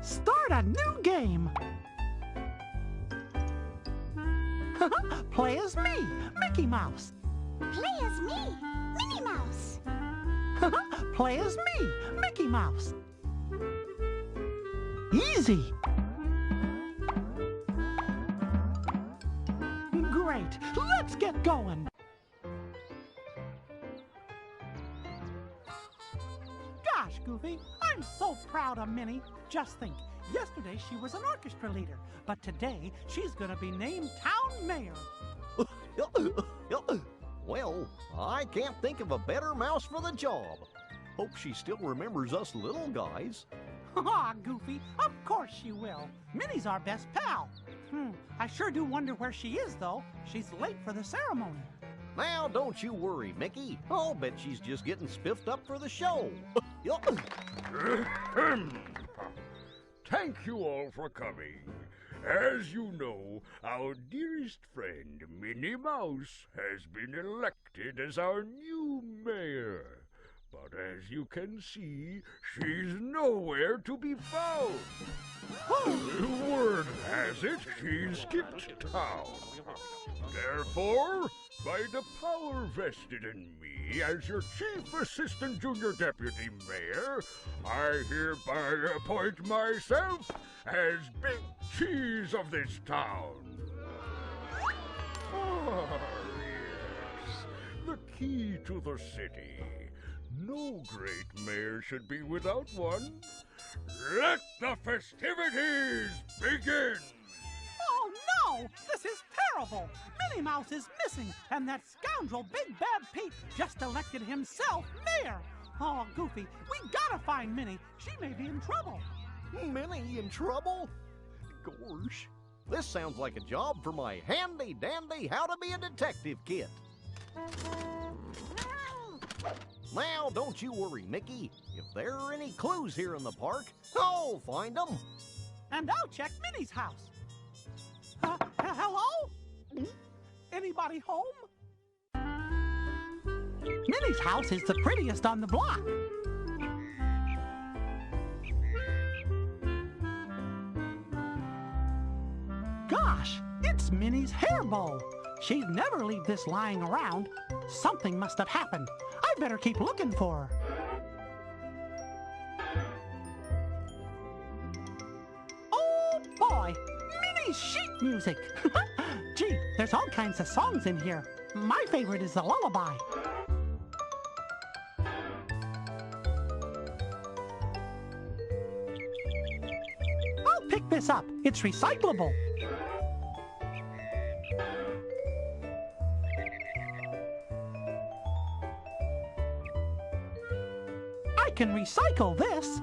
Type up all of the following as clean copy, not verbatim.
Start a new game. Play as me, Mickey Mouse. Play as me, Minnie Mouse. Play as me, Mickey Mouse. Easy. Great, let's get going. Gosh, Goofy, I'm so proud of Minnie. Just think, yesterday she was an orchestra leader, but today she's gonna be named town mayor. Well, I can't think of a better mouse for the job. Hope she still remembers us little guys. Aw, Goofy, of course she will. Minnie's our best pal. I sure do wonder where she is, though. She's late for the ceremony. Now, don't you worry, Mickey. I'll bet she's just getting spiffed up for the show. Thank you all for coming. As you know, our dearest friend, Minnie Mouse, has been elected as our new mayor. But as you can see, she's nowhere to be found. Word has it she's skipped town. Therefore, by the power vested in me as your Chief Assistant Junior Deputy Mayor, I hereby appoint myself as Big Cheese of this town. Ah, yes, the key to the city. No great mayor should be without one. Let the festivities begin! Oh, no! This is terrible! Minnie Mouse is missing, and that scoundrel Big Bad Pete just elected himself mayor! Oh, Goofy, we gotta find Minnie. She may be in trouble. Minnie in trouble? Gosh, this sounds like a job for my handy-dandy How to Be a Detective kit. Now, don't you worry, Mickey. If there are any clues here in the park, I'll find them. And I'll check Minnie's house. Hello? Anybody home? Minnie's house is the prettiest on the block. Gosh, it's Minnie's hair bow. She'd never leave this lying around. Something must have happened. I better keep looking for her. Oh boy, Minnie's sheet music. Gee, there's all kinds of songs in here. My favorite is the lullaby. I'll pick this up. It's recyclable. I can recycle this.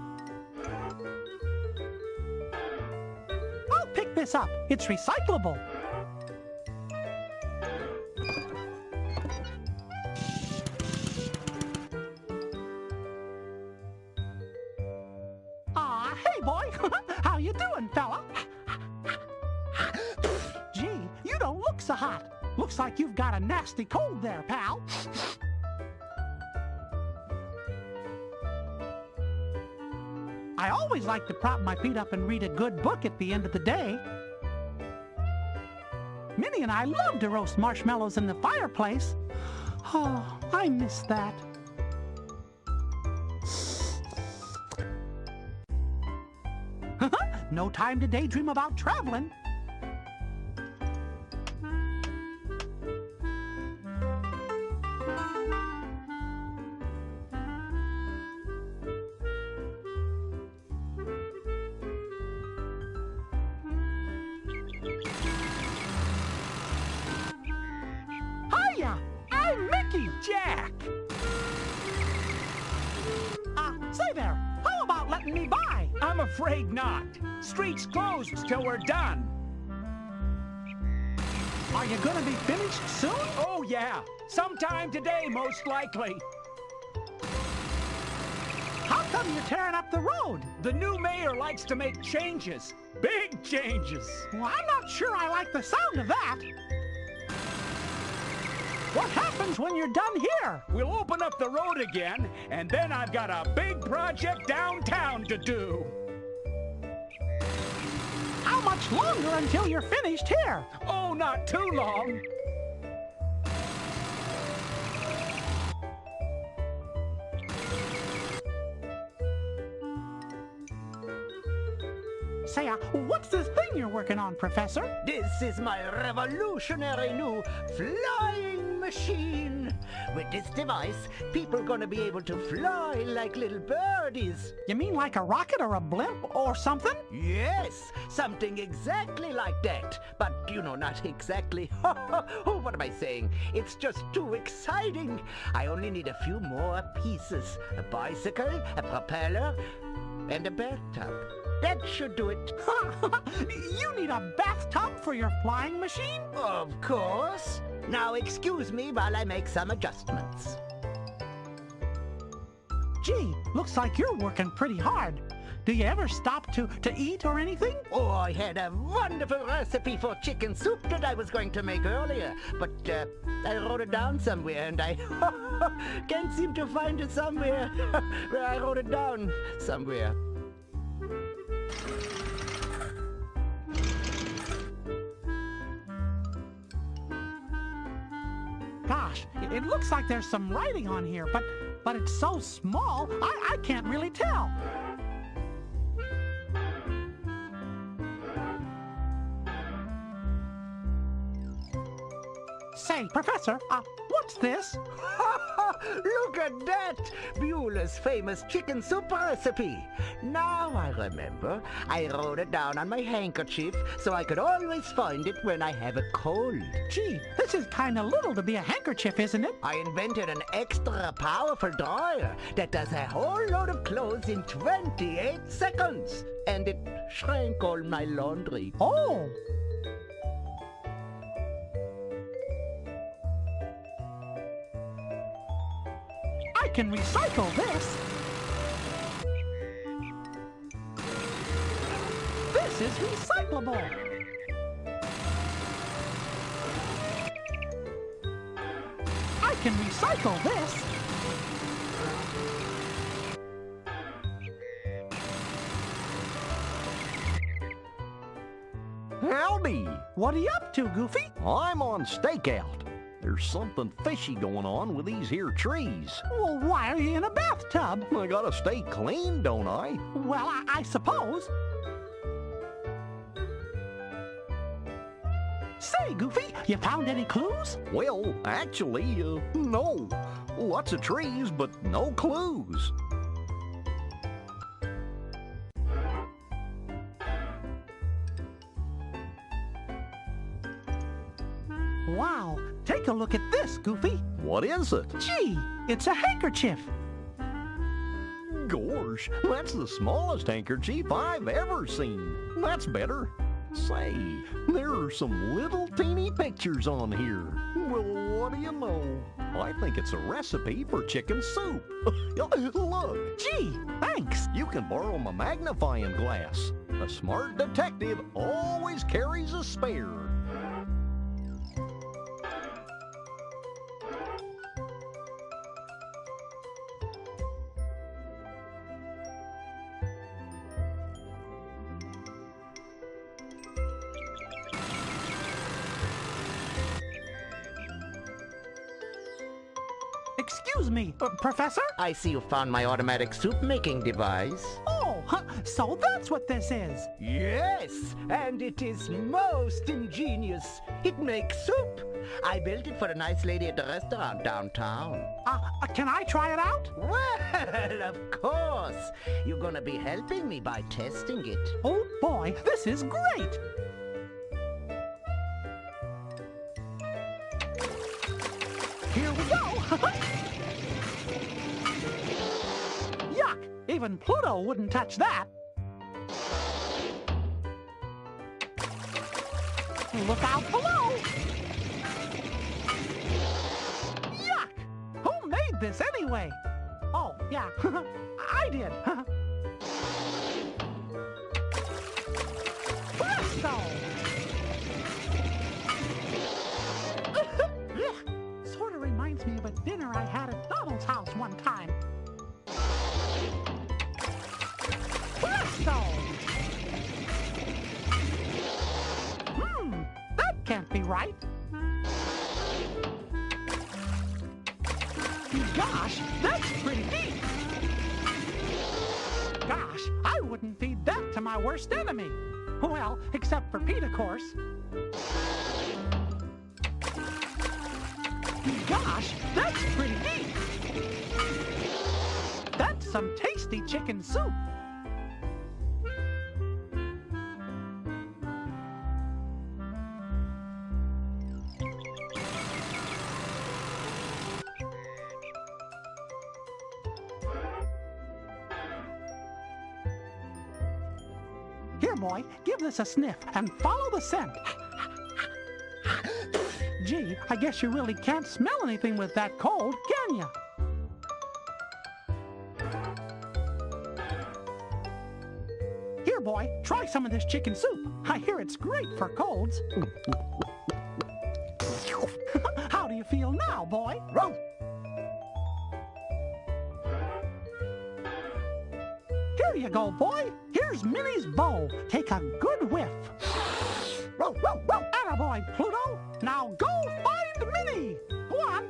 I'll pick this up. It's recyclable. Ah, hey boy. How you doing, fella? Gee, you don't look so hot. Looks like you've got a nasty cold there, pal. I always like to prop my feet up and read a good book at the end of the day. Minnie and I love to roast marshmallows in the fireplace. Oh, I miss that. No time to daydream about traveling. Hiya! I'm Mickey! Jack! Say there, how about letting me by? I'm afraid not. Street's closed till we're done. Are you gonna be finished soon? Oh, yeah. Sometime today, most likely. How come you're tearing up the road? The new mayor likes to make changes. Big changes. Well, I'm not sure I like the sound of that. What happens when you're done here? We'll open up the road again, and then I've got a big project downtown to do. much longer until you're finished here. Oh, not too long. Say, what's this thing you're working on, Professor? This is my revolutionary new flying machine. With this device, people gonna be able to fly like little birdies. You mean like a rocket or a blimp or something? Yes, something exactly like that. But, you know, not exactly. Oh, what am I saying? It's just too exciting. I only need a few more pieces. A bicycle, a propeller, and a bathtub. That should do it. You need a bathtub for your flying machine? Of course. Now excuse me while I make some adjustments. Gee, looks like you're working pretty hard. Do you ever stop to eat or anything? Oh, I had a wonderful recipe for chicken soup that I was going to make earlier, but I wrote it down somewhere and I can't seem to find it somewhere where I wrote it down somewhere. Gosh, it looks like there's some writing on here, but it's so small, I can't really tell. Say, Professor, what's this? Look at that! Beulah's famous chicken soup recipe. Now I remember. I wrote it down on my handkerchief so I could always find it when I have a cold. Gee, this is kind of little to be a handkerchief, isn't it? I invented an extra powerful dryer that does a whole load of clothes in 28 seconds. And it shrank all my laundry. Oh! I can recycle this. This is recyclable. I can recycle this. Howdy! What are you up to, Goofy? I'm on stakeout. There's something fishy going on with these here trees. Well, why are you in a bathtub? I gotta stay clean, don't I? Well, I suppose. Say, Goofy, you found any clues? Well, actually, no. Lots of trees, but no clues. Wow, take a look at this, Goofy. What is it? Gee, it's a handkerchief. Gosh, that's the smallest handkerchief I've ever seen. That's better. Say, there are some little teeny pictures on here. Well, what do you know? I think it's a recipe for chicken soup. Look. Gee, thanks. You can borrow my magnifying glass. A smart detective always carries a spare. Excuse me, Professor? I see you found my automatic soup-making device. Oh, so that's what this is. Yes, and it is most ingenious. It makes soup. I built it for a nice lady at the restaurant downtown. Can I try it out? Well, of course. You're gonna be helping me by testing it. Oh boy, this is great. Here we go. Yuck, even Pluto wouldn't touch that. Look out below. Yuck! Who made this anyway? Oh, yeah, I did. Presto! Sort of reminds me of a dinner I had at Donald's house one time. Presto! right. Gosh, that's pretty neat. Gosh, I wouldn't feed that to my worst enemy. Well, except for Pete, of course. Gosh, that's pretty neat. That's some tasty chicken soup. Here, boy, give this a sniff and follow the scent. Gee, I guess you really can't smell anything with that cold, can you? Here, boy, try some of this chicken soup. I hear it's great for colds. How do you feel now, boy? Here you go, boy. Here's Minnie's bowl. Take a good whiff. Attaboy, Pluto. Now go find Minnie. Go on.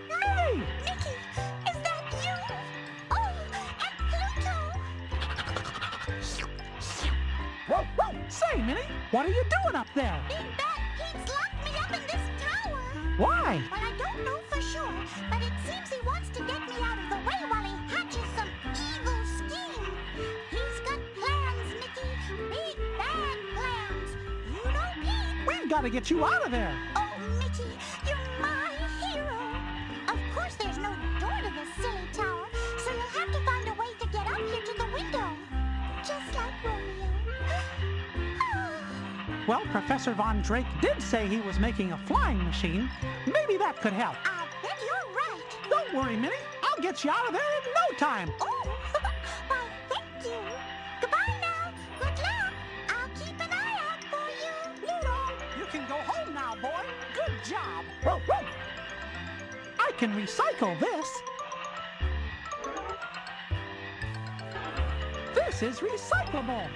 Minnie! Mickey, is that you? Oh, and Pluto. Say, Minnie, what are you doing up there? Big Bad Pete's locked me up in this tower. Why? Well, I don't know for sure, but it seems he wants to get me out of the way while he hatches some evil scheme. He's got plans, Mickey. Big bad plans. You know Pete. We've got to get you out of there. Oh, Mickey, you're my hero. Of course there's no door to this silly tower, so you'll have to find a way to get up here to the window. Just like Romeo. Well, Professor Von Drake did say he was making a flying machine. Maybe that could help. I bet you're right. Don't worry, Minnie. I'll get you out of there in no time. Oh, why, thank you. Goodbye now. Good luck. I'll keep an eye out for you. Pluto, you can go home now, boy. Good job. I can recycle this. This is recyclable.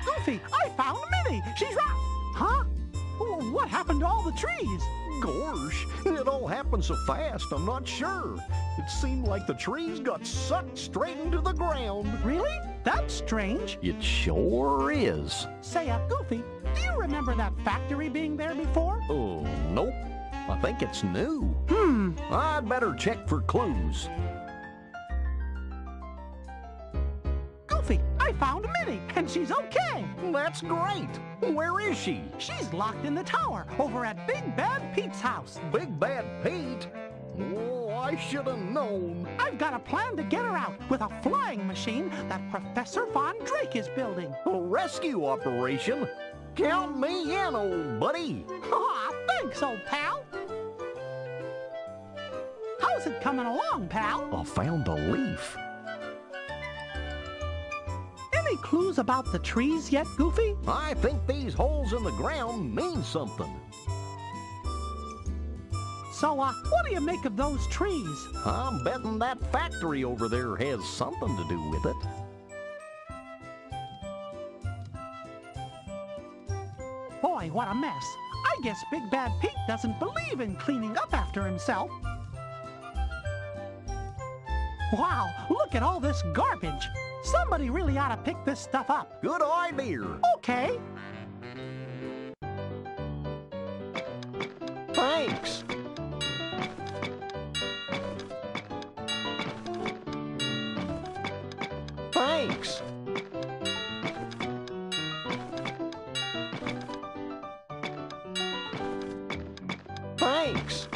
Goofy, I found Minnie. She's right. Huh? What happened to all the trees? Gosh, it all happened so fast, I'm not sure. It seemed like the trees got sucked straight into the ground. Really? That's strange. It sure is. Say, Goofy, do you remember that factory being there before? Oh, nope. I think it's new. I'd better check for clues. Goofy, I found Minnie, and she's okay. That's great. Where is she? She's locked in the tower over at Big Bad Pete's house. Big Bad Pete? Oh, I should have known. I've got a plan to get her out with a flying machine that Professor Von Drake is building. A rescue operation? Count me in, old buddy. Aw, thanks, old pal. How's it coming along, pal? I found a leaf. Any clues about the trees yet, Goofy? I think these holes in the ground mean something. So, what do you make of those trees? I'm betting that factory over there has something to do with it. Boy, what a mess. I guess Big Bad Pete doesn't believe in cleaning up after himself. Wow, look at all this garbage. Somebody really ought to pick this stuff up. Good idea. Okay. Thanks. Thanks. Thanks.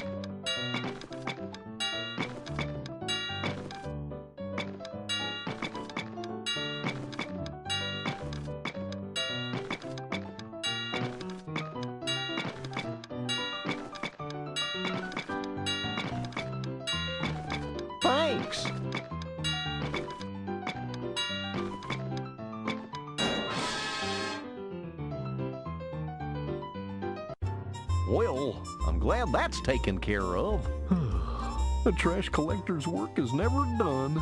works. Well, I'm glad that's taken care of. The trash collector's work is never done.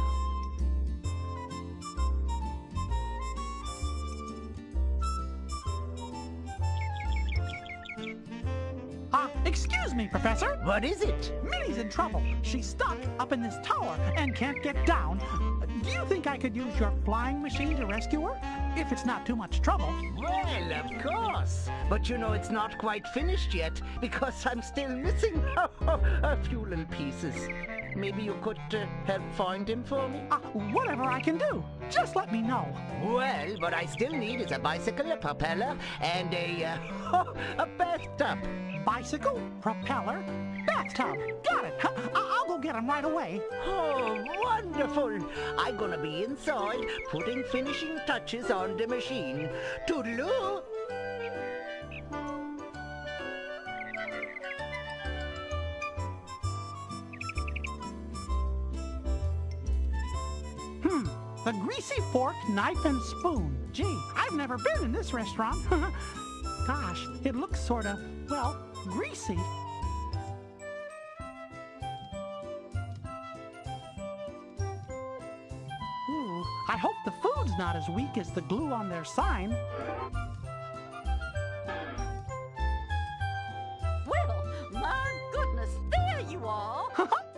Excuse me, Professor. What is it? Minnie's in trouble. She's stuck up in this tower and can't get down. Do you think I could use your flying machine to rescue her? If it's not too much trouble. Well, of course. But you know it's not quite finished yet because I'm still missing a few little pieces. Maybe you could help find him for me? Whatever I can do. Just let me know. Well, what I still need is a bicycle, a propeller, and a bathtub. Bicycle, propeller, bathtub. Got it. I'll go get him right away. Oh, wonderful. I'm gonna be inside putting finishing touches on the machine. Toodaloo. The greasy fork, knife, and spoon. Gee, I've never been in this restaurant. Gosh, it looks sort of, well, greasy. Ooh, I hope the food's not as weak as the glue on their sign. Well, my goodness, there you are.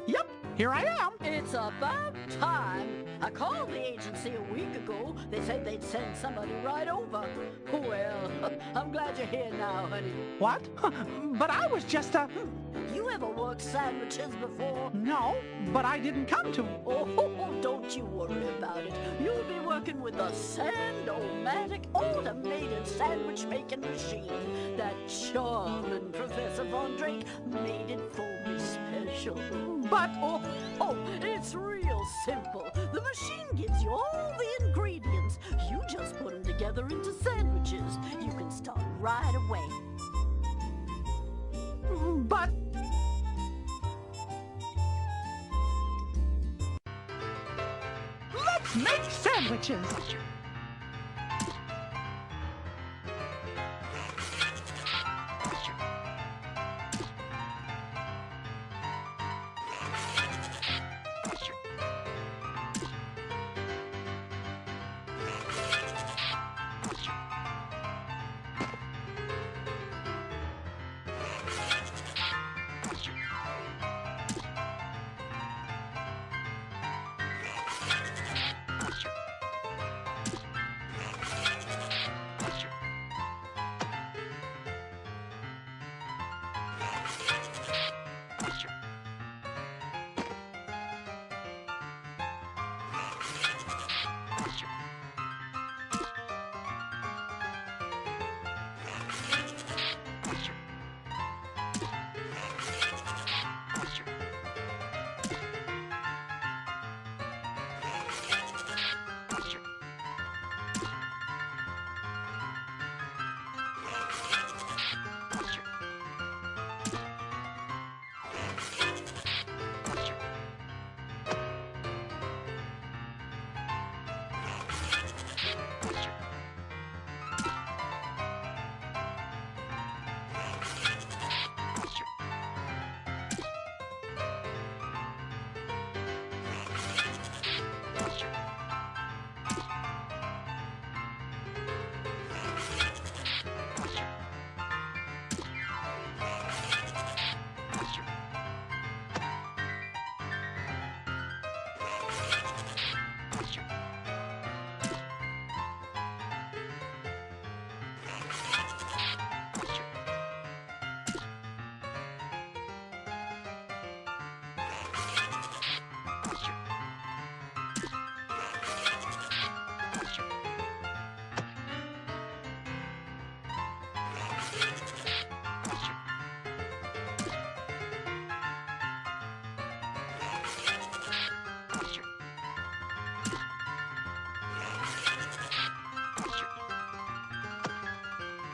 Yep, here I am. It's about time. I called the agency a week ago. They said they'd send somebody right over. Well, I'm glad you're here now, honey. What? But I was just You ever worked sandwiches before? No, but I didn't come to. Oh, don't you worry about it. You'll be working with the Sand-O-Matic automated sandwich making machine. That charming Professor Von Drake made it for me special. But Oh, it's real simple. The machine gives you all the ingredients. You just put them together into sandwiches. You can start right away. But let's make sandwiches.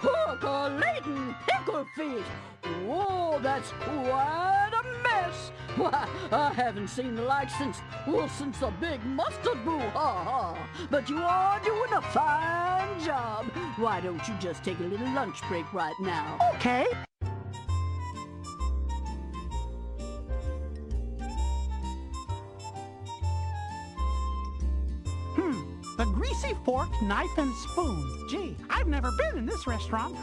Hook-a-latin pickle feet. Whoa, that's quite a mess. yes. Why, I haven't seen the like since the big mustard brouhaha. But you are doing a fine job. Why don't you just take a little lunch break right now? Okay. The greasy fork, knife, and spoon. Gee, I've never been in this restaurant.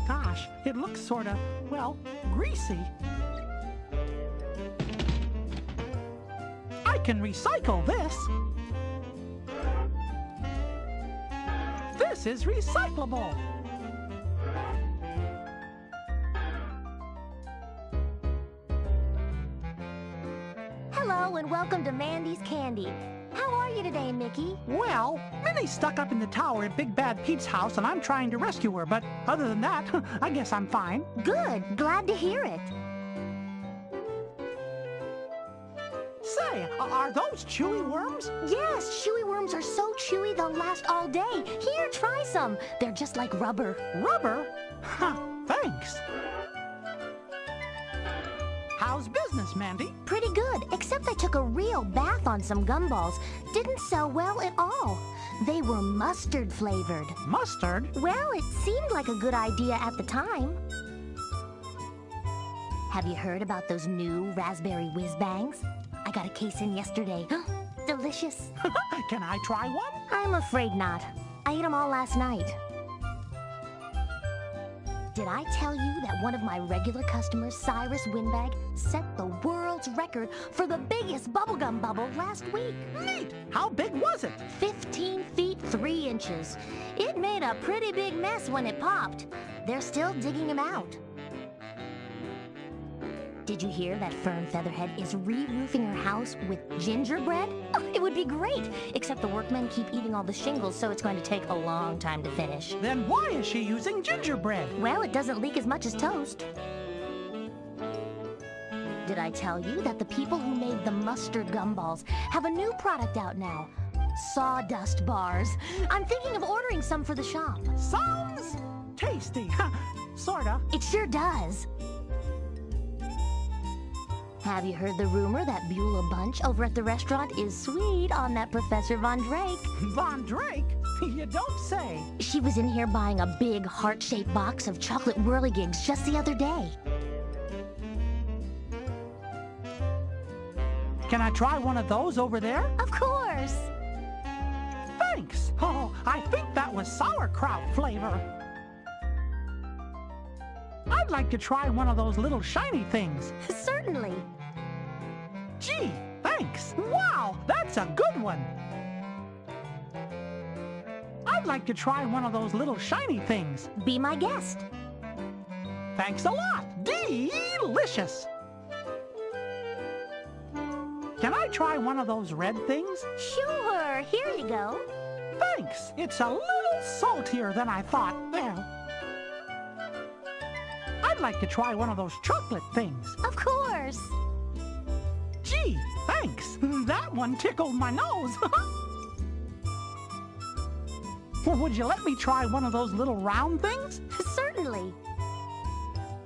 Gosh, it looks sort of, well, greasy. I can recycle this. This is recyclable. Hello and welcome to Mandy's Candy. How are you today, Mickey? Well, Minnie's stuck up in the tower at Big Bad Pete's house and I'm trying to rescue her, but other than that, I guess I'm fine. Good. Glad to hear it. Say, are those chewy worms? Yes, chewy worms are so chewy they'll last all day. Here, try some. They're just like rubber. Rubber? Huh, thanks. How's business, Mandy? Pretty good, except I took a real bath on some gumballs. Didn't sell well at all. They were mustard flavored. Mustard? Well, it seemed like a good idea at the time. Have you heard about those new raspberry whiz bangs? I got a case in yesterday. Delicious. Can I try one? I'm afraid not. I ate them all last night. Did I tell you that one of my regular customers, Cyrus Windbag, set the world's record for the biggest bubblegum bubble last week? Neat! How big was it? 15 feet 3 inches. It made a pretty big mess when it popped. They're still digging him out. Did you hear that Fern Featherhead is re-roofing her house with gingerbread? Oh, it would be great, except the workmen keep eating all the shingles, so it's going to take a long time to finish. Then why is she using gingerbread? Well, it doesn't leak as much as toast. Did I tell you that the people who made the mustard gumballs have a new product out now? Sawdust bars. I'm thinking of ordering some for the shop. Sounds tasty. Sorta. It sure does. Have you heard the rumor that Beulah Bunch over at the restaurant is sweet on that Professor Von Drake? Von Drake? You don't say. She was in here buying a big heart-shaped box of chocolate whirligigs just the other day. Can I try one of those over there? Of course. Thanks. Oh, I think that was sauerkraut flavor. I'd like to try one of those little shiny things. Certainly. Gee, thanks. Wow, that's a good one. I'd like to try one of those little shiny things. Be my guest. Thanks a lot. Delicious. Can I try one of those red things? Sure, here you go. Thanks. It's a little saltier than I thought. There. I'd like to try one of those chocolate things. Of course. Gee, thanks. That one tickled my nose. Would you let me try one of those little round things? Certainly.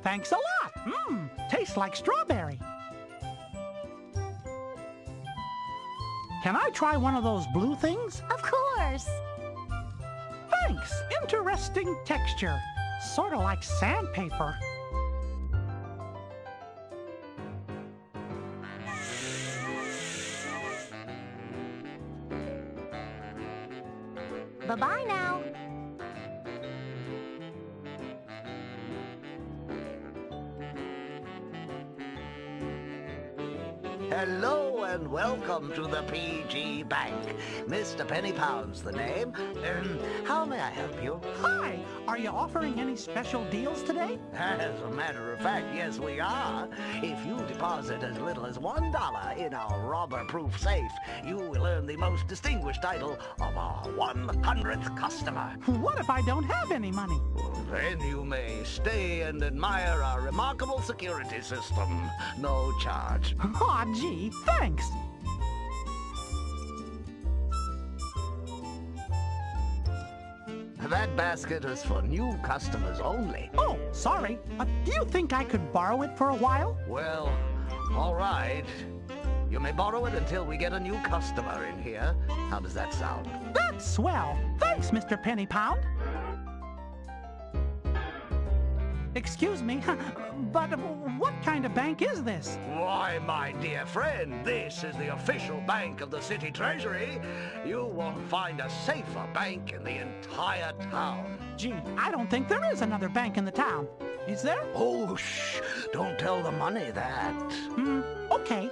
Thanks a lot. Tastes like strawberry. Can I try one of those blue things? Of course. Thanks. Interesting texture. Sort of like sandpaper. Bye-bye now. Hello and welcome to the PG Bank. Mr. Pennypound's the name. How may I help you? Hi. Are you offering any special deals today? As a matter of fact, yes, we are. If you deposit as little as $1 in our robber-proof safe, you will earn the most distinguished title of our 100th customer. What if I don't have any money? Then you may stay and admire our remarkable security system. No charge. Aw, gee, thanks. That basket is for new customers only. Oh, sorry. Do you think I could borrow it for a while? Well, All right. You may borrow it until we get a new customer in here. How does that sound? That's swell. Thanks, Mr. Penny Pound. Excuse me, but what kind of bank is this? Why, my dear friend, this is the official bank of the city treasury. You won't find a safer bank in the entire town. Gee, I don't think there is another bank in the town. Is there? Oh, shh. Don't tell the money that. Okay.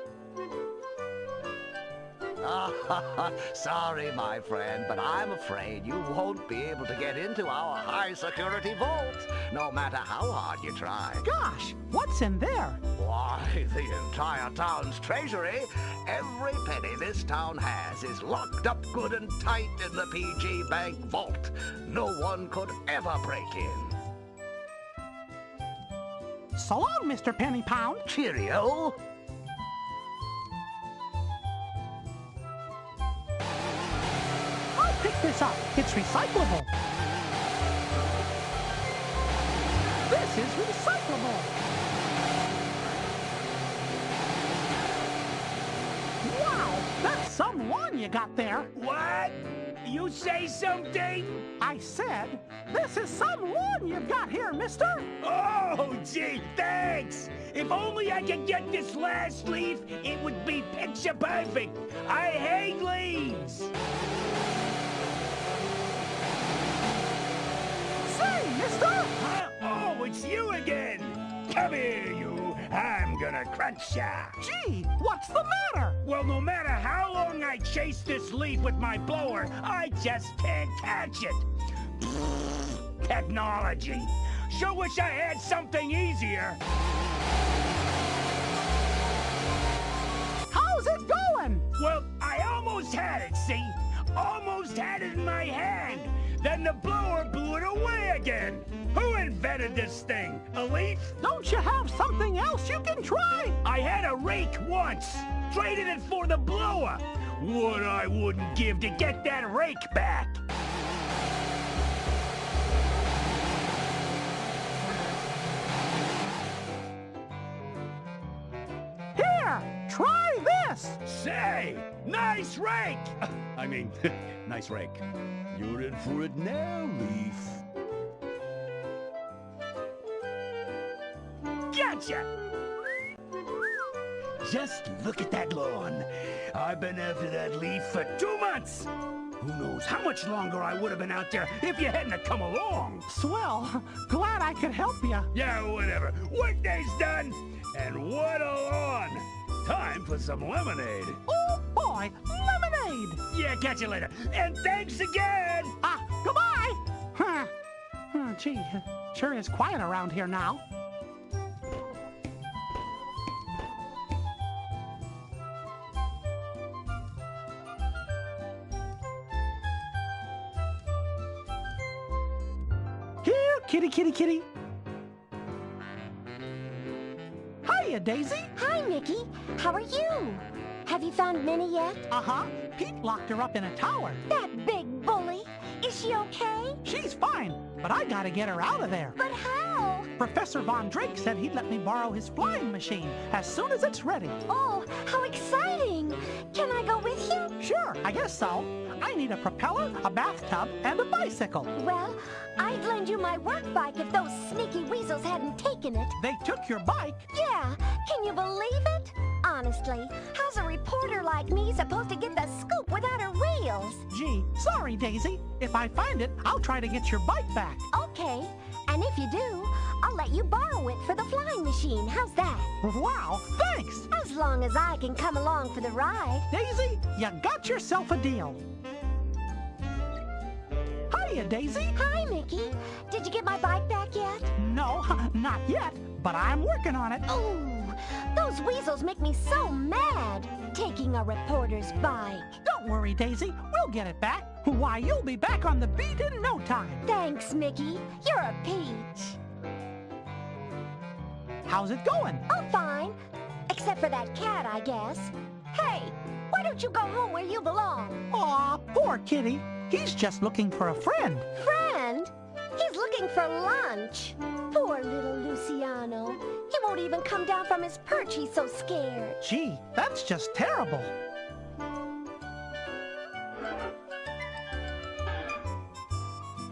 Sorry, my friend, but I'm afraid you won't be able to get into our high-security vault, no matter how hard you try. Gosh, what's in there? Why, the entire town's treasury, every penny this town has is locked up good and tight in the PG Bank vault. No one could ever break in. So long, Mr. Penny Pound. Cheerio. Pick this up. It's recyclable. This is recyclable. Wow, that's some lawn you got there. What? You say something? I said, this is some lawn you've got here, mister. Oh, gee, thanks! If only I could get this last leaf, it would be picture perfect. I hate leaves. Say, mister! Huh? Oh, it's you again! Come here, you! I'm gonna crunch ya! Gee, what's the matter? Well, no matter how long I chase this leaf with my blower, I just can't catch it. Technology. Sure wish I had something easier. How's it going? Well, I almost had it, see? Almost had it in my hand. Then the blower blew it away again. Who invented this thing? A leaf? Don't you have something else you can try? I had a rake once. Traded it for the blower. What I wouldn't give to get that rake back. Here, try this. Say, nice rake. I mean, nice rake. You're in for it now, Leaf. Gotcha! Just look at that lawn. I've been after that leaf for 2 months. Who knows how much longer I would have been out there if you hadn't have come along. Swell. Glad I could help you. Yeah, whatever. Workday's done. And what a lawn. Time for some lemonade. Oh, boy, lemonade. Yeah, catch you later. And thanks again. Goodbye. Gee, sure is quiet around here now. Here, kitty, kitty, kitty. Hiya, Daisy. Hi, Mickey. How are you? Have you found Minnie yet? Uh-huh. Pete locked her up in a tower. That big bully. Is she okay? She's fine, but I gotta get her out of there. But how? Professor Von Drake said he'd let me borrow his flying machine as soon as it's ready. Oh, how exciting! Can I go with you? Sure, I guess so. I need a propeller, a bathtub, and a bicycle. Well, I'd lend you my work bike if those sneaky weasels hadn't taken it. They took your bike? Yeah, can you believe it? Honestly, how's a reporter like me supposed to get the scoop without her wheels? Gee, sorry, Daisy. If I find it, I'll try to get your bike back. Okay, and if you do, I'll let you borrow it for the flying machine. How's that? Wow, thanks! As long as I can come along for the ride. Daisy, you got yourself a deal. Hiya, Daisy. Hi, Mickey. Did you get my bike back yet? No, not yet, but I'm working on it. Ooh, those weasels make me so mad, taking a reporter's bike. Don't worry, Daisy. We'll get it back. Why, you'll be back on the beat in no time. Thanks, Mickey. You're a peach. How's it going? Oh, fine. Except for that cat, I guess. Hey, why don't you go home where you belong? Aw, poor kitty. He's just looking for a friend. Friend? He's looking for lunch. Poor little Luciano. He won't won't even come down from his perch, he's so scared. Gee, that's just terrible.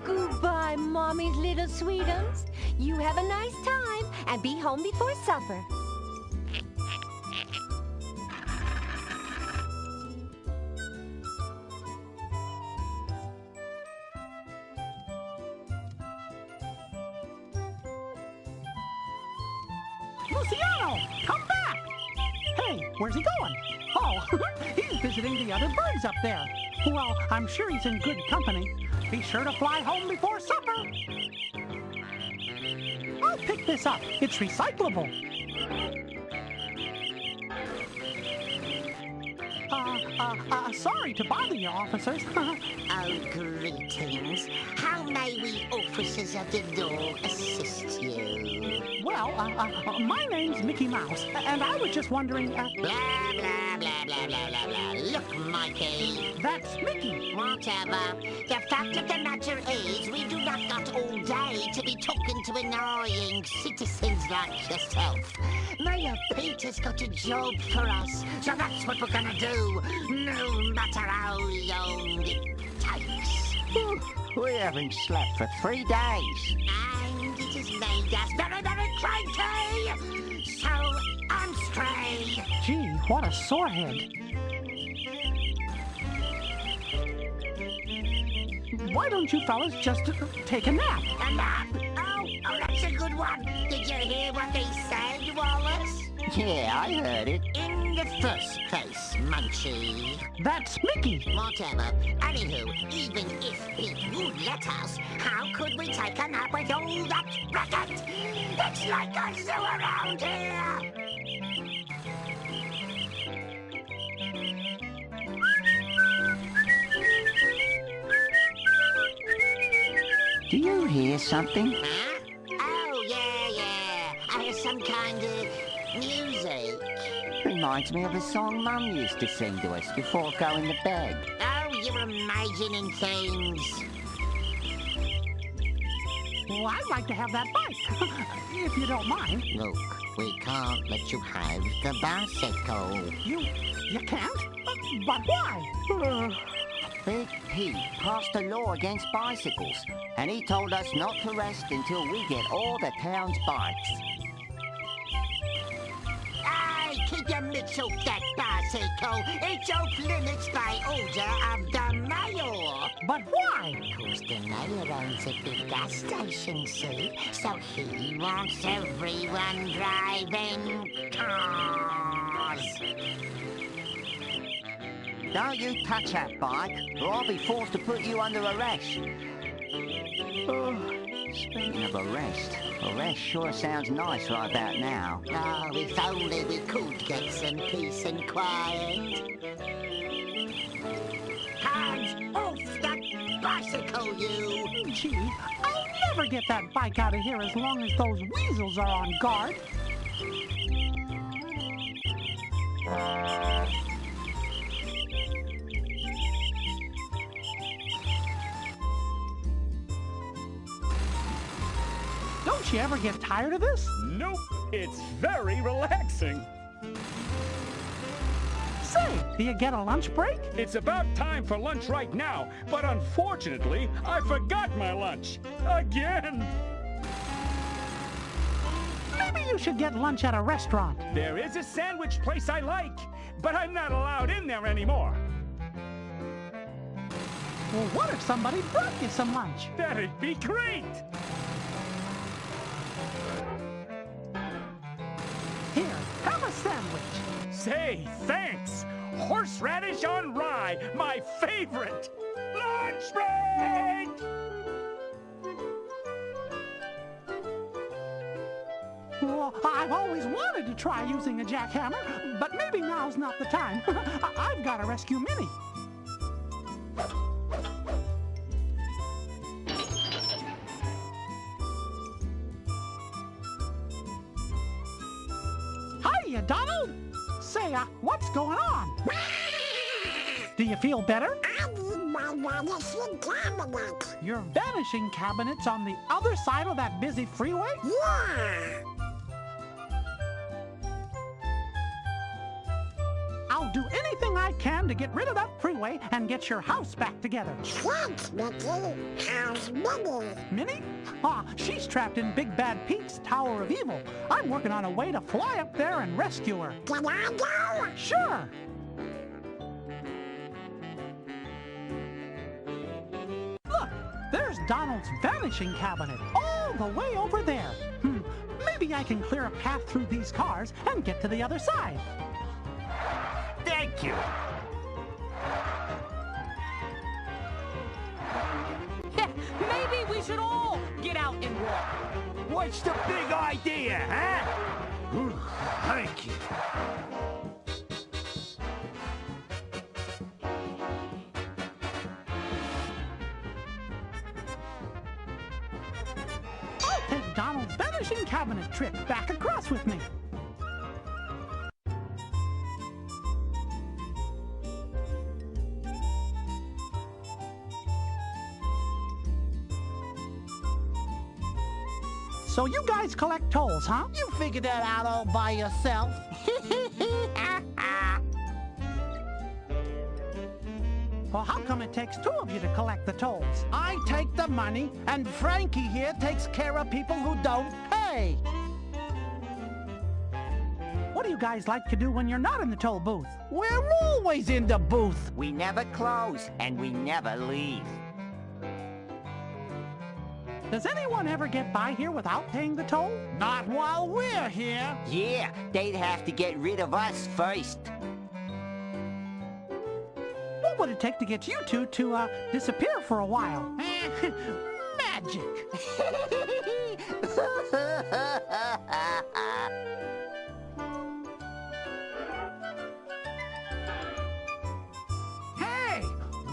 Goodbye, Mommy's little sweetums. You have a nice time and be home before supper. Luciano, come back! Hey, where's he going? Oh, he's visiting the other birds up there. Well, I'm sure he's in good company. Be sure to fly home before supper. I'll pick this up. It's recyclable. Sorry to bother you, officers. Oh, greetings. How may we officers of the law assist you? Well, my name's Mickey Mouse, and I was just wondering, Blah, blah, blah, blah, blah, blah, blah. Look, Mikey. That's Mickey. Whatever. The fact of the matter is, we do not got all day to be talking to annoying citizens like yourself. Mayor Peter's got a job for us, so that's what we're gonna do, no matter how long it takes. We haven't slept for 3 days. And it has made us very, very cranky, so I'm straight. Gee, what a sore head. Why don't you fellas just take a nap? A nap? Oh, that's a good one. Did you hear what they said, Wallace? Yeah, I heard it. In the first place, Munchie. That's Mickey. Whatever. Anywho, even if he would let us, how could we take a nap with all that racket? It's like a zoo around here. Do you hear something? Huh? Oh, yeah. I hear some kind of music. Reminds me of a song Mum used to sing to us before going to bed. Oh, you're imagining things. Well, I'd like to have that bike, if you don't mind. Look, we can't let you have the bicycle. You can't? But why? Big Pete passed a law against bicycles, and he told us not to rest until we get all the town's bikes. Hey, keep your mitts off that bicycle. It's off limits by order of the mayor. But why? Because the mayor owns a big gas station, see? So he wants everyone driving cars. Don't you touch that bike, or I'll be forced to put you under arrest. Oh, speaking of arrest sure sounds nice right about now. Oh, if only we could get some peace and quiet. Hands off that bicycle, you! Gee, I'll never get that bike out of here as long as those weasels are on guard. Don't you ever get tired of this? Nope, it's very relaxing. Say, do you get a lunch break? It's about time for lunch right now, but unfortunately, I forgot my lunch. Again! Maybe you should get lunch at a restaurant. There is a sandwich place I like, but I'm not allowed in there anymore. Well, what if somebody brought you some lunch? That'd be great! Here, have a sandwich. Say, thanks! Horseradish on rye, my favorite! Lunch break! Well, I've always wanted to try using a jackhammer, but maybe now's not the time. I've got to rescue Minnie. Hiya, Donald! Say, what's going on? Do you feel better? Your vanishing cabinet's on the other side of that busy freeway? Yeah! do anything I can to get rid of that freeway and get your house back together. Thanks, Mickey. How's Minnie? Minnie? Ah, she's trapped in Big Bad Pete's Tower of Evil. I'm working on a way to fly up there and rescue her. Can I go? Sure. Look, there's Donald's vanishing cabinet, all the way over there. Maybe I can clear a path through these cars and get to the other side. Thank you. Maybe we should all get out and walk. What's the big idea, huh? Ooh, thank you. I'll take Donald's vanishing cabinet trip back across with me. So you guys collect tolls, huh? You figured that out all by yourself. Well, how come it takes two of you to collect the tolls? I take the money, and Frankie here takes care of people who don't pay. What do you guys like to do when you're not in the toll booth? We're always in the booth. We never close, and we never leave. Does anyone ever get by here without paying the toll? Not while we're here. Yeah, they'd have to get rid of us first. What would it take to get you two to disappear for a while? Magic. Hey,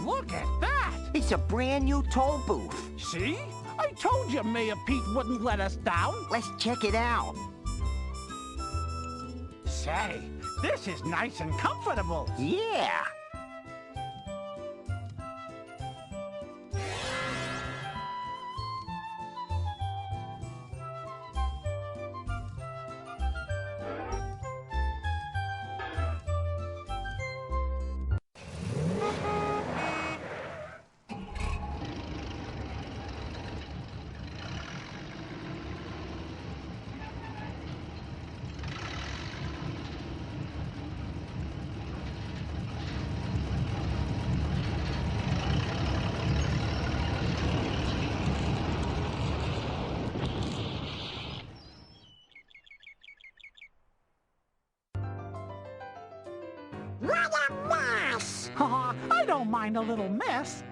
look at that. It's a brand new toll booth. See? I told you Mayor Pete wouldn't let us down. Let's check it out. Say, this is nice and comfortable. Yeah. What a mess! I don't mind a little mess.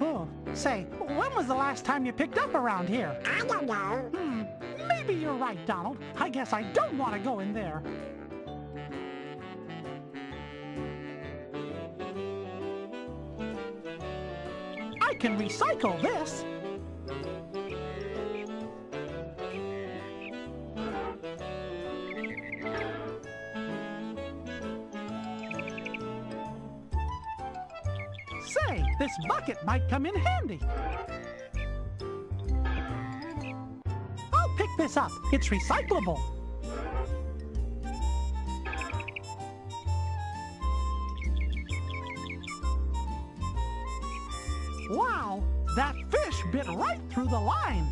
Oh, say, when was the last time you picked up around here? I don't know. Maybe you're right, Donald. I guess I don't want to go in there. I can recycle this. Say, this bucket might come in handy. I'll pick this up. It's recyclable. Wow, that fish bit right through the line.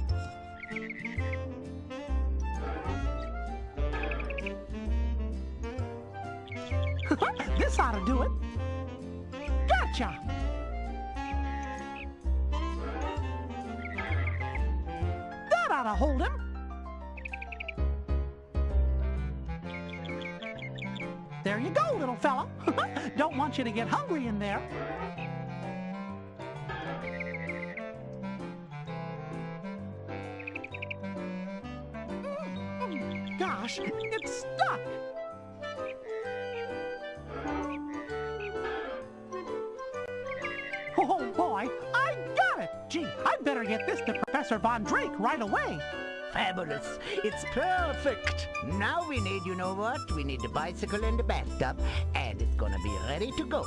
This ought to do it. Gotcha! That ought to hold him. There you go, little fella. Don't want you to get hungry in there. Gosh, it's stuck. Oh boy, I got it! Gee, I'd better get this to Professor Von Drake right away. Fabulous. It's perfect. Now we need, you know what? We need the bicycle and the bathtub, and it's gonna be ready to go.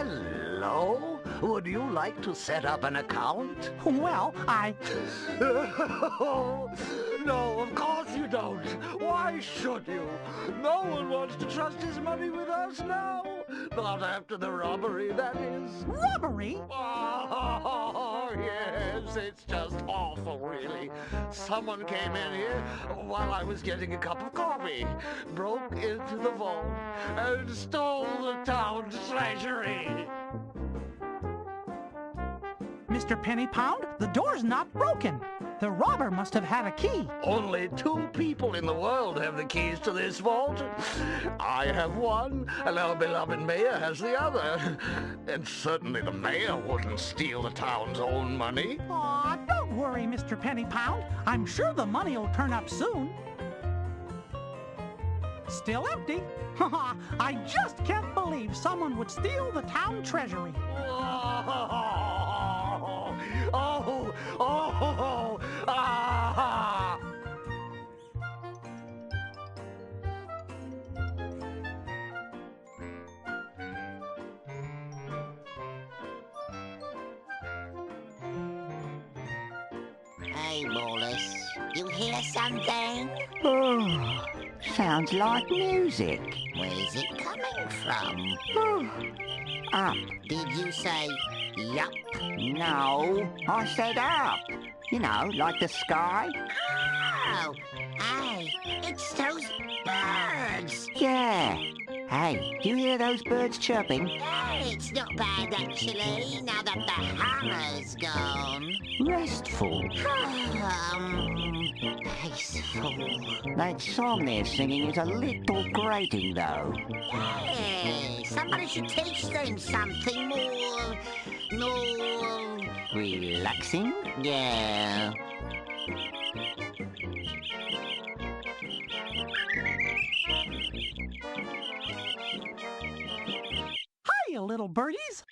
Hello? Would you like to set up an account? Well, No, of course you don't. Why should you? No one wants to trust his money with us now. Not after the robbery, that is. Robbery? Oh, yes, it's just awful, really. Someone came in here while I was getting a cup of coffee, broke into the vault, and stole the town's treasury. Mr. Pennypound, the door's not broken. The robber must have had a key. Only 2 people in the world have the keys to this vault. I have one, and our beloved mayor has the other. And certainly the mayor wouldn't steal the town's own money. Aw, don't worry, Mr. Pennypound. I'm sure the money will turn up soon. Still empty. I just can't believe someone would steal the town treasury. Hey, Wallace, you hear something? Oh, sounds like music. Where's it coming from? Up. Did you say yup? No, I said up. You know, like the sky. Oh, hey, it's those birds. Yeah. Hey, do you hear those birds chirping? Yeah, it's not bad actually, now that the hammer's gone. Restful. Peaceful. That song they're singing is a little grating, though. Yeah, somebody should teach them something more... Relaxing? Yeah. Hiya, little birdies.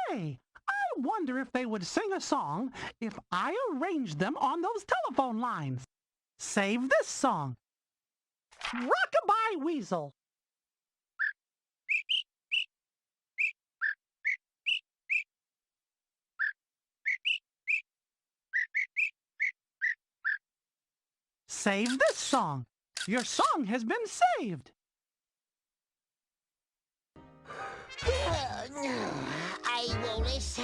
Hey, I wonder if they would sing a song if I arranged them on those telephone lines. Save this song. Rockabye Weasel. Save this song. Your song has been saved. Hey, Wallace,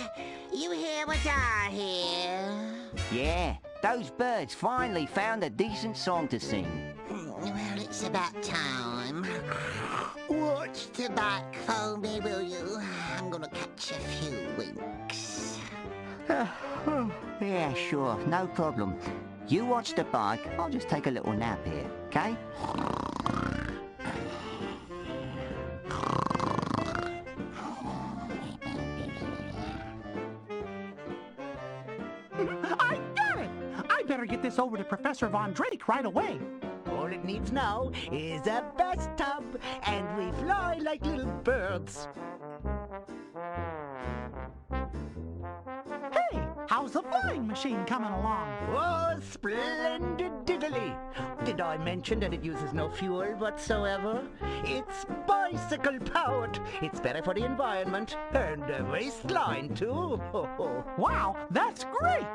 you hear what I hear? Yeah, those birds finally found a decent song to sing. Well, it's about time. Watch the back for me, will you? I'm gonna catch a few winks. Yeah, sure, no problem. You watch the bike, I'll just take a little nap here, okay? I got it! I better get this over to Professor Von Drake right away. All it needs now is a bathtub, and we fly like little birds. Hey, how's the flying machine coming along? Oh, splendid diddly! Did I mention that it uses no fuel whatsoever? It's bicycle powered. It's better for the environment and the waistline too. Wow, that's great!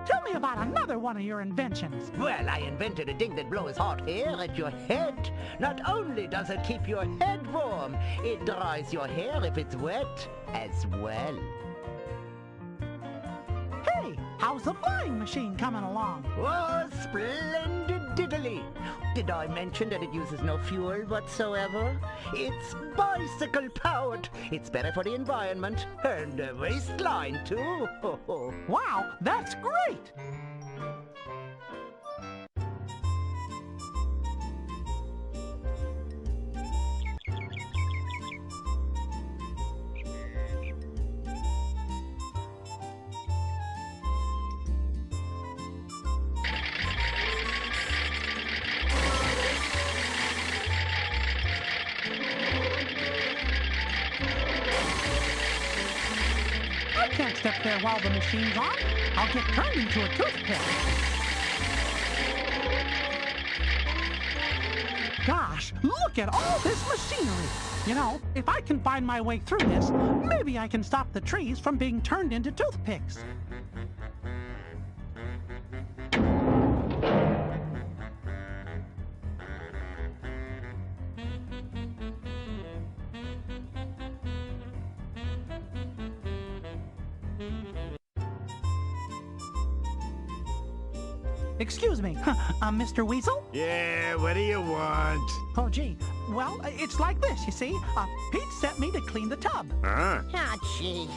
Tell me about another one of your inventions. Well, I invented a thing that blows hot air at your head. Not only does it keep your head warm, it dries your hair if it's wet as well. Hey, how's the flying machine coming along? Oh, splendid diddly! Did I mention that it uses no fuel whatsoever? It's bicycle powered. It's better for the environment and the waistline too. Wow, that's great! I can't step there while the machine's on. I'll get turned into a toothpick. Gosh, gosh, look at all this machinery. You know, if I can find my way through this, maybe I can stop the trees from being turned into toothpicks. Excuse me, Mr. Weasel? Yeah, what do you want? Oh, gee. Well, it's like this, you see. Pete sent me to clean the tub. Huh? Ah, gee.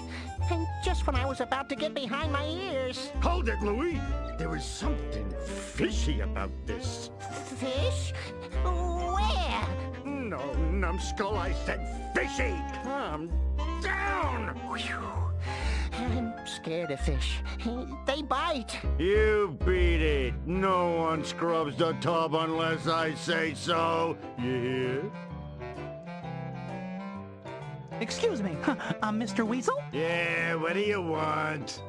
And just when I was about to get behind my ears. Hold it, Louis. There was something fishy about this. Fish? Where? No, numbskull, I said fishy. Calm down. Whew. I'm scared of fish. They bite. You beat it. No one scrubs the tub unless I say so. You hear? Excuse me, Mr. Weasel? Yeah, what do you want?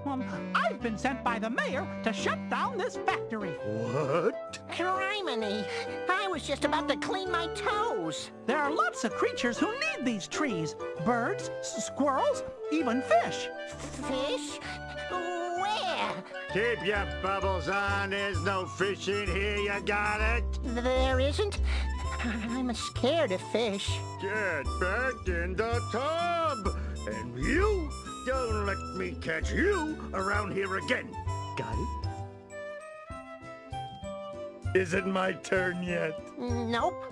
I've been sent by the mayor to shut down this factory. What? Criminy! I was just about to clean my toes. There are lots of creatures who need these trees. Birds, squirrels, even fish. Fish? Where? Keep your bubbles on. There's no fish in here, you got it? There isn't? I'm scared of fish. Get back in the tub! And you, don't let me catch you around here again. Got it? Is it my turn yet? Nope.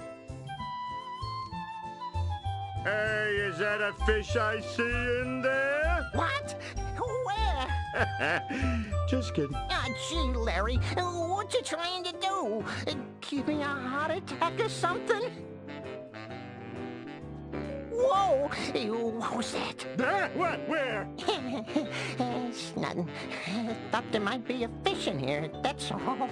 Hey, is that a fish I see in there? What? Where? Just kidding. Ah, gee, Larry, what you trying to do? Give me a heart attack or something? Whoa! What was that? What? Where? It's nothing. Thought there might be a fish in here, that's all.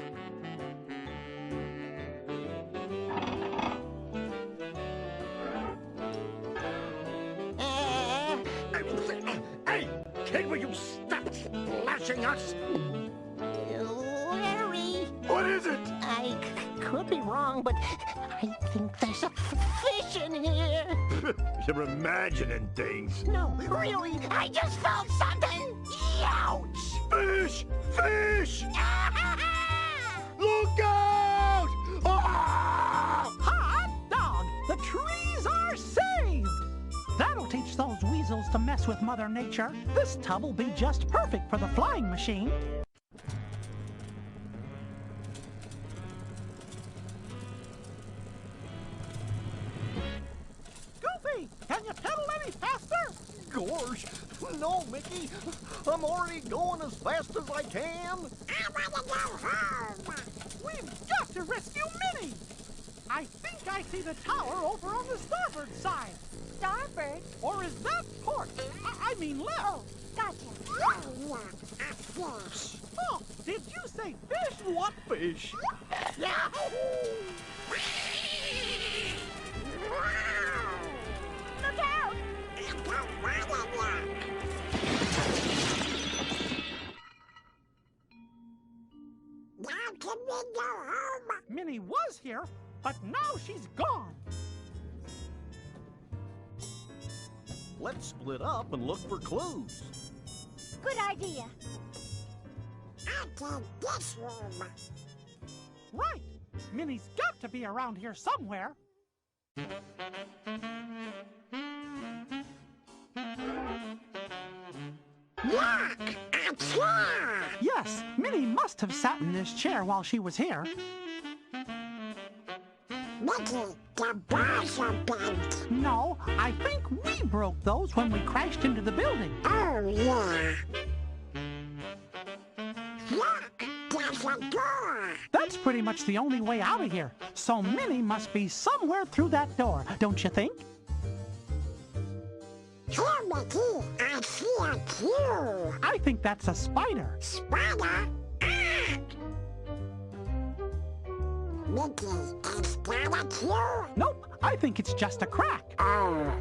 Hey, kid, will you stop splashing us? Larry! What is it? I could be wrong, but I think there's a fish in here. You're imagining things. No, really, I just felt something. Ouch! Fish! Fish! Look out! Ah! Hot dog! The trees are saved! That'll teach those weasels to mess with Mother Nature. This tub will be just perfect for the flying machine. Goofy, can you pedal any faster? Gosh, no, Mickey. I'm already going as fast as I can. I want to go home. We've got to rescue Minnie! I think I see the tower over on the starboard side. Starboard? Or is that port? I mean left. Oh, gotcha. Oh, yeah, a fish. Oh, did you say fish? What fish? Look out! I don't want to look. Now can we go home? Minnie was here, but now she's gone. Let's split up and look for clues. Good idea. I take this room. Right. Minnie's got to be around here somewhere. Look! A chair! Yes, Minnie must have sat in this chair while she was here. Mickey, the bars are bent. No, I think we broke those when we crashed into the building. Oh, yeah. Look! There's a door! That's pretty much the only way out of here. So Minnie must be somewhere through that door, don't you think? Here, Mickey, I see a cube. I think that's a spider. Spider? Ah! Mickey, is that a cube? Nope, I think it's just a crack. Oh.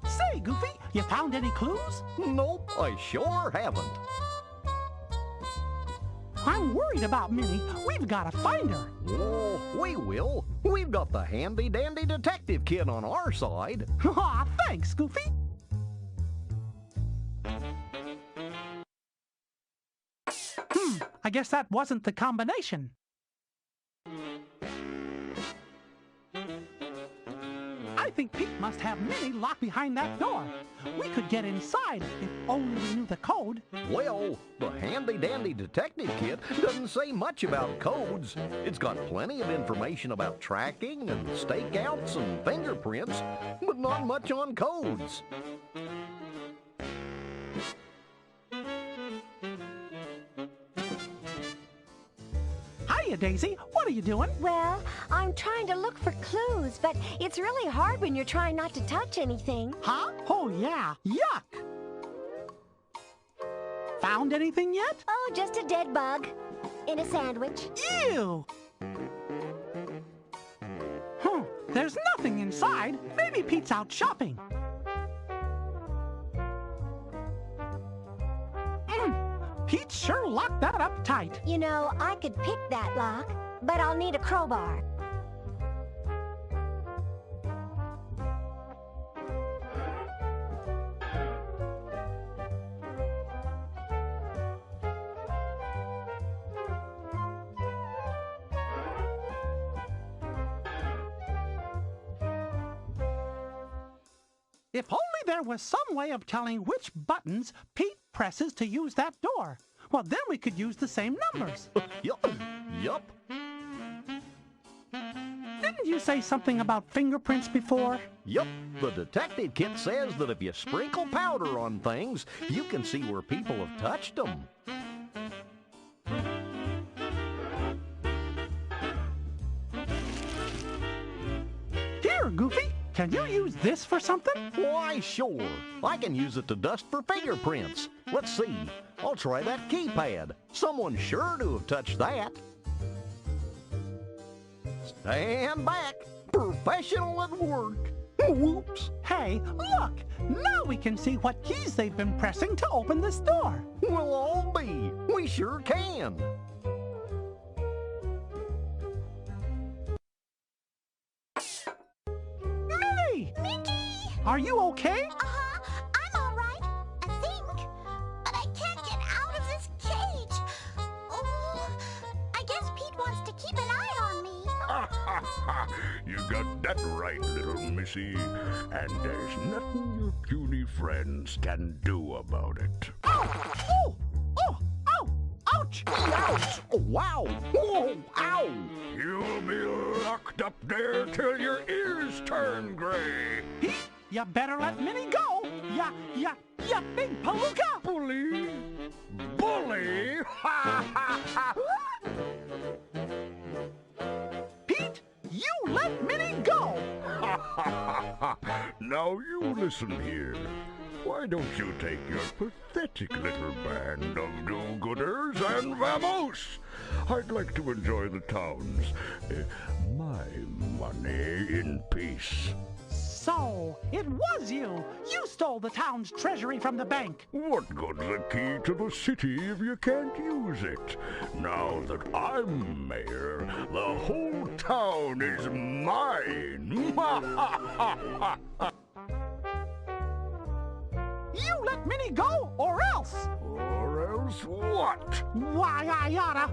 Say, Goofy, you found any clues? Nope, I sure haven't. I'm worried about Minnie. We've got to find her. Oh, we will. We've got the handy-dandy detective kit on our side. Aw, thanks, Goofy. I guess that wasn't the combination. I think Pete must have Minnie locked behind that door. We could get inside if only we knew the code. Well, the handy-dandy detective kit doesn't say much about codes. It's got plenty of information about tracking and stakeouts and fingerprints, but not much on codes. Hiya, Daisy. What are you doing? Well, I'm trying to look for clues, but it's really hard when you're trying not to touch anything. Huh? Oh, yeah. Yuck! Found anything yet? Oh, just a dead bug in a sandwich. Ew! There's nothing inside. Maybe Pete's out shopping. Pete sure locked that up tight. You know, I could pick that lock, but I'll need a crowbar. If only there was some way of telling which buttons Pete presses to use that door. Well, then we could use the same numbers. Yup. Didn't you say something about fingerprints before? Yup. The detective kit says that if you sprinkle powder on things, you can see where people have touched them. Here, Goofy. Can you use this for something? Why, sure. I can use it to dust for fingerprints. Let's see. I'll try that keypad. Someone's sure to have touched that. Stand back. Professional at work. Whoops. Hey, look. Now we can see what keys they've been pressing to open this door. We'll all be. We sure can. Are you okay? I'm all right, I think. But I can't get out of this cage. Oh, I guess Pete wants to keep an eye on me. You got that right, little missy. And there's nothing your puny friends can do about it. Ow! Oh! Oh! Ow! Ouch! Ouch! Oh, wow! Whoa! Ow! You'll be locked up there till your ears turn gray. Pete, you better let Minnie go. Ya big palooka! Bully! Bully! Ha ha ha! Pete, you let Minnie go! Ha ha ha! Now you listen here. Why don't you take your pathetic little band of do-gooders and vamos? I'd like to enjoy the town's, my money in peace. So, it was you! You stole the town's treasury from the bank! What good's a key to the city if you can't use it? Now that I'm mayor, the whole town is mine! You let Minnie go, or else! Or else what? Why, I oughta...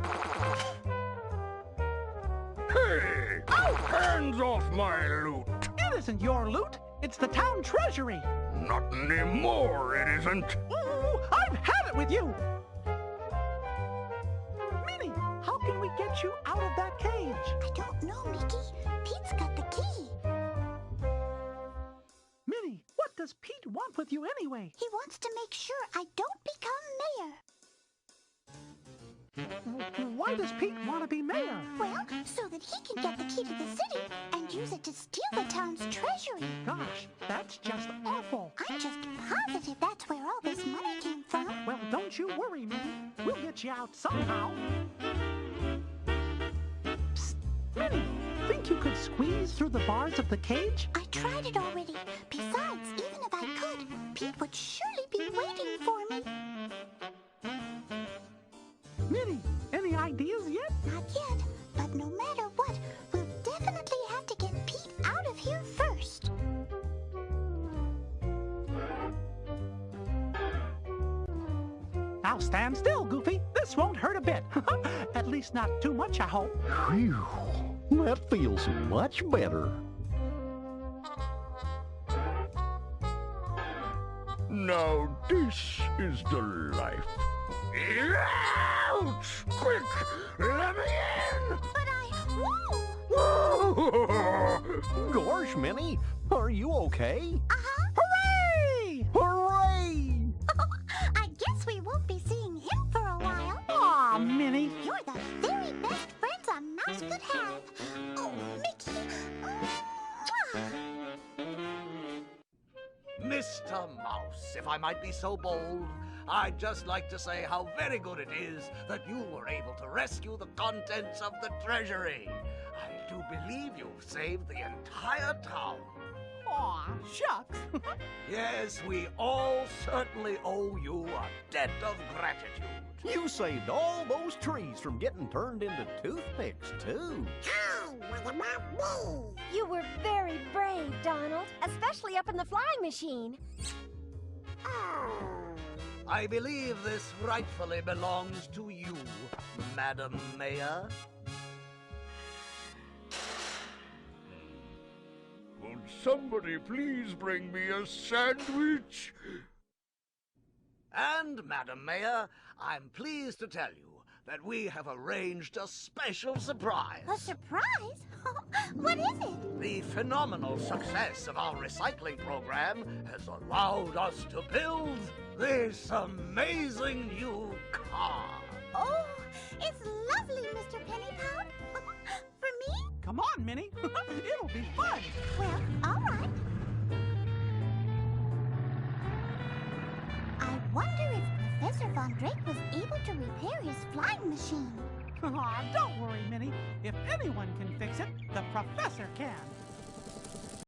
Hey! Ow! Hands off my loot! It isn't your loot, it's the town treasury! Not anymore, it isn't! Ooh, I've had it with you! Minnie, how can we get you out of that cage? I don't know, Mickey. Pete's got the key. Minnie, what does Pete want with you anyway? He wants to make sure I don't become mayor. Why does Pete want to be mayor? Well, so that he can get the key to the city and use it to steal the town's treasury. Gosh, that's just awful. I'm just positive that's where all this money came from. Well, don't you worry, Minnie. We'll get you out somehow. Psst, Minnie, think you could squeeze through the bars of the cage? I tried it already. Besides, even if I could, Pete would surely be waiting for me. Minnie, any ideas yet? Not yet, but no matter what, we'll definitely have to get Pete out of here first. Now stand still, Goofy. This won't hurt a bit. At least not too much, I hope. Phew, that feels much better. Now this is the life. Ouch! Quick! Let me in! But I won't! Gosh, Minnie, are you okay? Uh-huh. Hooray! Hooray! I guess we won't be seeing him for a while. Aw, Minnie. You're the very best friends a mouse could have. Oh, Mickey. Mr. Mouse, if I might be so bold, I'd just like to say how very good it is that you were able to rescue the contents of the treasury. I do believe you saved the entire town. Aw, shucks. Yes, we all certainly owe you a debt of gratitude. You saved all those trees from getting turned into toothpicks, too. You were very brave, Donald, especially up in the flying machine. I believe this rightfully belongs to you, Madam Mayor. Will somebody please bring me a sandwich? And, Madam Mayor, I'm pleased to tell you that we have arranged a special surprise. A surprise? What is it? The phenomenal success of our recycling program has allowed us to build this amazing new car. Oh, it's lovely, Mr. Pennypound. For me? Come on, Minnie. It'll be fun. Well, all right. I wonder if Professor Von Drake was able to repair his flying machine. Aw, don't worry, Minnie. If anyone can fix it, the professor can.